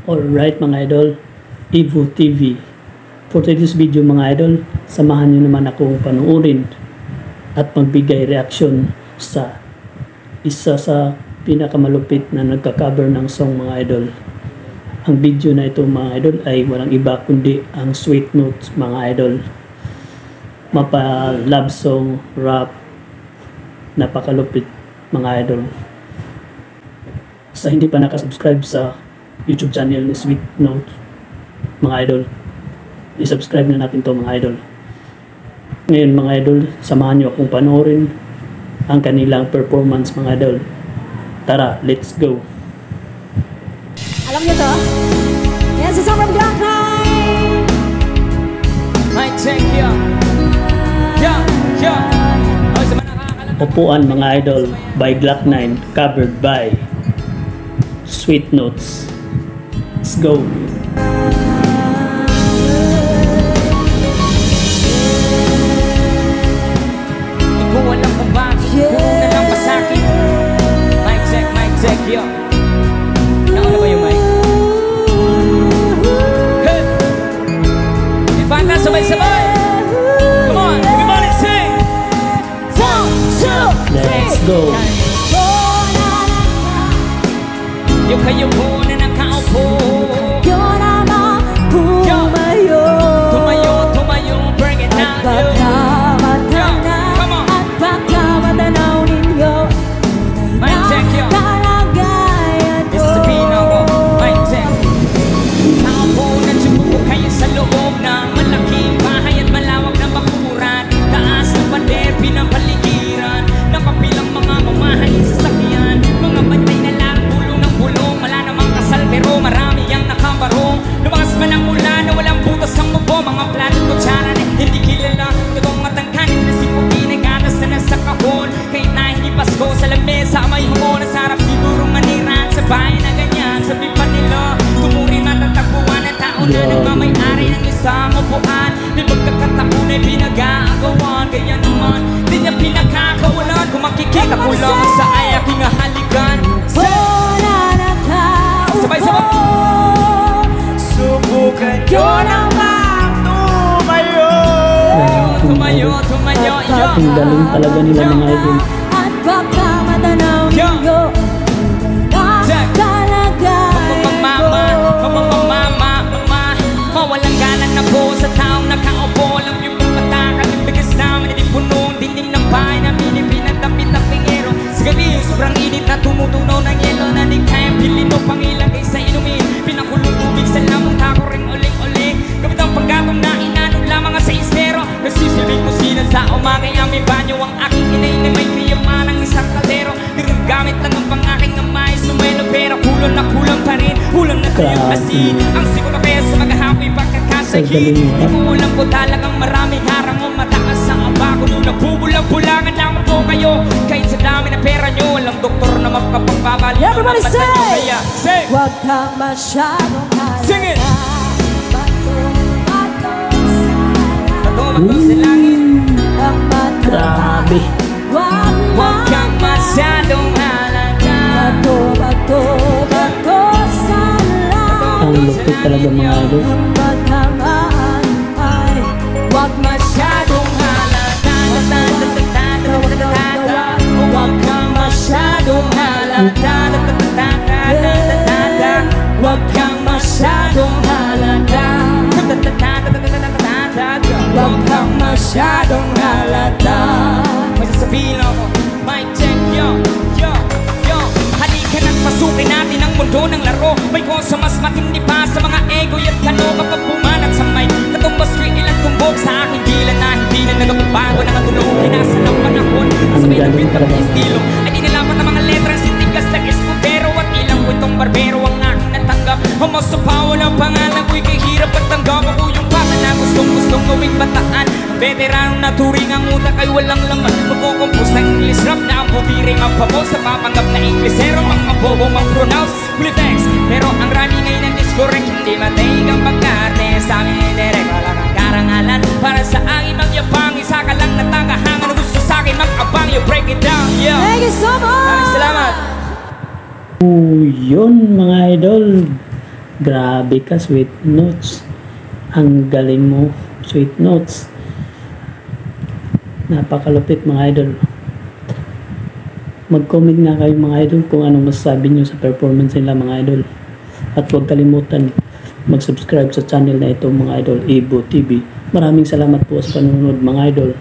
Alright mga idol, Evo TV. For today's video mga idol, samahan nyo naman akong panuorin at magbigay reaksyon sa isa sa pinakamalupit na nagka-cover ng song mga idol. Ang video na ito mga idol ay walang iba kundi ang Sweet Notes mga idol. Mapa love song, rap, napakalupit mga idol. Sa hindi pa nakasubscribe sa YouTube channel ni Sweet Notes mga idol, i-subscribe na natin to mga idol. Ngayon mga idol, samahan nyo akong panoorin ang kanilang performance mga idol. Tara, let's go. Alam nyo to? Yan si Summer Black Night. Mic check, yeah. Yeah, yeah. Upuan mga idol by Glock 9, covered by Sweet Notes. Let's go. Di ko alam kung bakit puro na lang pa sa'kin. Mic check, yo. Nauna ba yung mic? Hey! Di ba na sabay-sabay? Come on, everybody sing! 1, 2, 3! Let's go. Yung kayo po na nakaupo. Yun naman tumayo. Tumayo, bring it down, yo. At pagkamatanaw ninyo, Mic check, yo. kalagayan ko. Yes, sabihin ako, mic check. Nakaupo na subuko kayo sa loob ng malaking bahay at malawak na bakuran. Taas ng pader, pinapaligiran ng kapilang mga mamahaling sasakyan. Mga bantay na lang, bulong ng bulong. Wala namang kasal pero marami ang nakabarong. Lumakas man ang ulan na walang butas ang bubo. Mga planong kutsara na hindi kilala. Totoong matangkanin na si Puti na gatas na nasa kahon. Kahit na hindi Pasko sa lamesa may humon. Nasarap siguro maniran sa bahay na ganyan. Sabi pa nila, tumurin matatagpuan ang tao na nagmamay-ari ng isang upuan. May pagkakataon ay pinag-aagawan. Kaya naman, di niya pinakakawalan. Kung makikita ko lang sa aking halikan. Sabay-sabay! Subukan nyo naman tumayo. Tumayo, yo. Ang galing talaga nila mga idol. At pagkamatanaw ninyo, kalagayan ko. Mama, mawalang galan na po sa taong nakaupo. Alam yung pagpatakal yung bigas namin. Hindi punong dingding ng bahay namin. Pinatapit ang pingero. Sa gabi, sobrang init na tumutunaw ng yelo. Na di kayang pilin o pangilagay sa inumin. Pinakulong tubig sa lamang tako ring uling-uling. Gamit ang paggatong na inanong lamang sa isero. Nasisilbing kusina sa umagay aming banyo. Ang aking inay na may kriyaman ng isang kaldero. Gamit lang ang pang-aking kamay. Sumelo pero kulang na kulang pa rin. Ulang na kayo kasi ang siguro kaya sa maghahapoy pagkakasahin. Di mo ulam ko talagang maraming harang o mataas sa abako. Nung nagbubulang-bulangan naman po kayo. Kahit sa dami na pera nyo, walang doktor na magpapagbabali. Everybody say! Say! Huwag kang masyadong halata. Sing it! Bato sa langit. ang mata. Grabe. Huwag kang masyadong halata. Bato sa langit. Ang lupit talaga mga idol. Ang matamaan ay huwag Masyadong halata. Huwag kang masyadong halata. Huwag kang masyadong halata. Huwag kang masyadong halata. May sasabihin ako, mic check, yo. Halika na't pasukin natin ang mundo ng laro. May kosa mas matindi pa sa mga ego at kano. Kapag bumanat sa mic, katumbas ko ilang tumbok sa aking gilan na hindi na nagpapago. Nakatulong, kinasa ng panahon. Sabay ng bintang estilo ay dinalapat ang mga letrang sintigas na eskutero. At ilang witong barbero ang aking natanggap. Hamos sa pawa ng pangalan ko'y kahirap at tanggap. Ako yung bata na gustong gawing bataan. Ang veteranong naturing ang utak ay walang laman. Magkukumpos ng English rap na ang butiring ang pabos. Sa papanggap na Inglesero, mga bobo mag-pronounce Bulitex. Pero ang rami ngayon ang discorrect. Hindi mataig ang pagkarte. Sa amin ay direct, wala kang karangalan. Para sa akin magyabang, isa ka lang na tagahangan. Gusto sa akin mag-abang, you break it down, yo. Thank you so much! Salamat! Yun mga idol. Grabe ka, Sweet Notes. Ang galing mo, Sweet Notes. Napakalupit mga idol. Mag-comment nga kayo mga idol kung anong masasabi nyo sa performance nila mga idol. At huwag kalimutan mag-subscribe sa channel na ito mga idol, Evo TV. Maraming salamat po sa panonood mga idol.